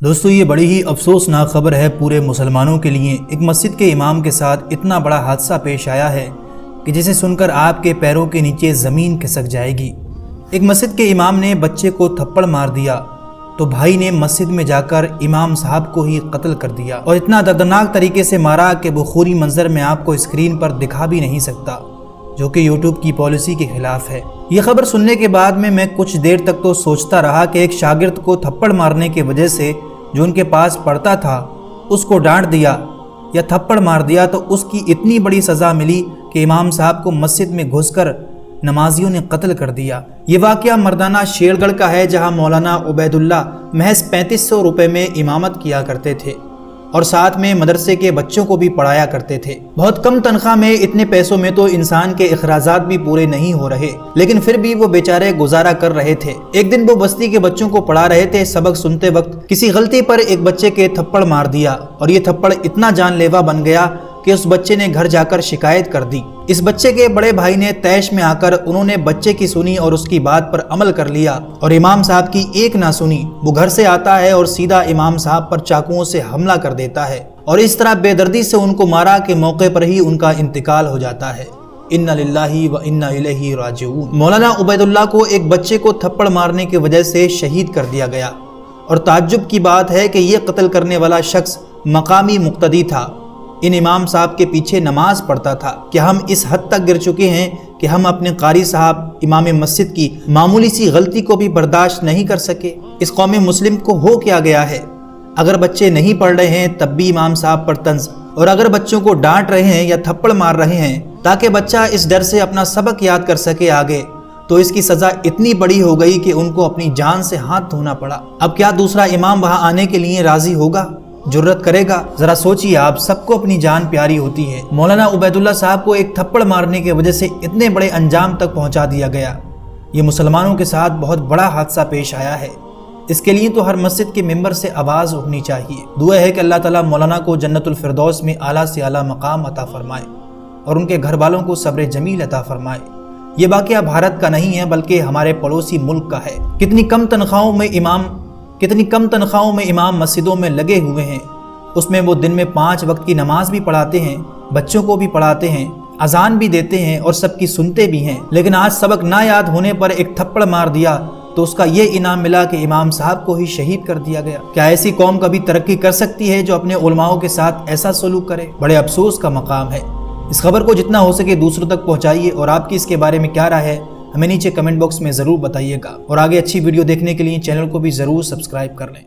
دوستو یہ بڑی ہی افسوسناک خبر ہے پورے مسلمانوں کے لیے۔ ایک مسجد کے امام کے ساتھ اتنا بڑا حادثہ پیش آیا ہے کہ جسے سن کر آپ کے پیروں کے نیچے زمین کھسک جائے گی۔ ایک مسجد کے امام نے بچے کو تھپڑ مار دیا تو بھائی نے مسجد میں جا کر امام صاحب کو ہی قتل کر دیا، اور اتنا دردناک طریقے سے مارا کہ بخوری منظر میں آپ کو اسکرین پر دکھا بھی نہیں سکتا، جو کہ یوٹیوب کی پالیسی کے خلاف ہے۔ یہ خبر سننے کے بعد میں کچھ دیر تک تو سوچتا رہا کہ ایک شاگرد کو تھپڑ مارنے کی وجہ سے جو ان کے پاس پڑھتا تھا اس کو ڈانٹ دیا یا تھپڑ مار دیا تو اس کی اتنی بڑی سزا ملی کہ امام صاحب کو مسجد میں گھس کر نمازیوں نے قتل کر دیا۔ یہ واقعہ مردانہ شیر گڑھ کا ہے، جہاں مولانا عبید اللہ محض 3500 روپے میں امامت کیا کرتے تھے اور ساتھ میں مدرسے کے بچوں کو بھی پڑھایا کرتے تھے۔ بہت کم تنخواہ میں اتنے پیسوں میں تو انسان کے اخراجات بھی پورے نہیں ہو رہے، لیکن پھر بھی وہ بیچارے گزارا کر رہے تھے۔ ایک دن وہ بستی کے بچوں کو پڑھا رہے تھے، سبق سنتے وقت کسی غلطی پر ایک بچے کے تھپڑ مار دیا، اور یہ تھپڑ اتنا جان لیوا بن گیا کہ اس بچے نے گھر جا کر شکایت کر دی۔ اس بچے کے بڑے بھائی نے طیش میں آ کر انہوں نے بچے کی سنی اور اس کی بات پر عمل کر لیا، اور امام صاحب کی ایک نہ سنی۔ وہ گھر سے آتا ہے اور سیدھا امام صاحب پر چاقوؤں سے حملہ کر دیتا ہے، اور اس طرح بے دردی سے ان کو مارا کہ موقع پر ہی ان کا انتقال ہو جاتا ہے۔ انا للہ و انا الیہ راجعون۔ مولانا عبید اللہ کو ایک بچے کو تھپڑ مارنے کی وجہ سے شہید کر دیا گیا، اور تعجب کی بات ہے کہ یہ قتل کرنے والا شخص مقامی مقتدی تھا، ان امام صاحب کے پیچھے نماز پڑھتا تھا۔ کہ ہم اس حد تک گر چکے ہیں کہ ہم اپنے قاری صاحب امام مسجد کی معمولی سی غلطی کو بھی برداشت نہیں کر سکے۔ اس قوم مسلم کو ہو کیا گیا ہے؟ اگر بچے نہیں پڑھ رہے ہیں تب بھی امام صاحب پر طنز، اور اگر بچوں کو ڈانٹ رہے ہیں یا تھپڑ مار رہے ہیں تاکہ بچہ اس ڈر سے اپنا سبق یاد کر سکے آگے، تو اس کی سزا اتنی بڑی ہو گئی کہ ان کو اپنی جان سے ہاتھ دھونا پڑا۔ اب کیا دوسرا امام وہاں آنے کے لیے راضی ہوگا، جرت کرے گا؟ ذرا سوچیے، آپ سب کو اپنی جان پیاری ہوتی ہے۔ مولانا عبید اللہ صاحب کو ایک تھپڑ مارنے کی وجہ سے اتنے بڑے انجام تک پہنچا دیا گیا۔ یہ مسلمانوں کے ساتھ بہت بڑا حادثہ پیش آیا ہے۔ اس کے لیے تو ہر مسجد کے ممبر سے آواز اٹھنی چاہیے۔ دعا ہے کہ اللہ تعالیٰ مولانا کو جنت الفردوس میں اعلیٰ سے اعلیٰ مقام عطا فرمائے، اور ان کے گھر والوں کو صبر جمیل عطا فرمائے۔ یہ واقعہ بھارت کا نہیں ہے بلکہ ہمارے پڑوسی ملک کا ہے۔ کتنی کم تنخواہوں میں امام مسجدوں میں لگے ہوئے ہیں، اس میں وہ دن میں 5 وقت کی نماز بھی پڑھاتے ہیں، بچوں کو بھی پڑھاتے ہیں، اذان بھی دیتے ہیں اور سب کی سنتے بھی ہیں، لیکن آج سبق نہ یاد ہونے پر ایک تھپڑ مار دیا تو اس کا یہ انعام ملا کہ امام صاحب کو ہی شہید کر دیا گیا۔ کیا ایسی قوم کبھی ترقی کر سکتی ہے جو اپنے علماؤں کے ساتھ ایسا سلوک کرے؟ بڑے افسوس کا مقام ہے۔ اس خبر کو جتنا ہو سکے دوسروں تک پہنچائیے، اور آپ کی اس کے بارے میں کیا رائے ہے ہمیں نیچے کمنٹ باکس میں ضرور بتائیے گا، اور آگے اچھی ویڈیو دیکھنے کے لیے چینل کو بھی ضرور سبسکرائب کر لیں۔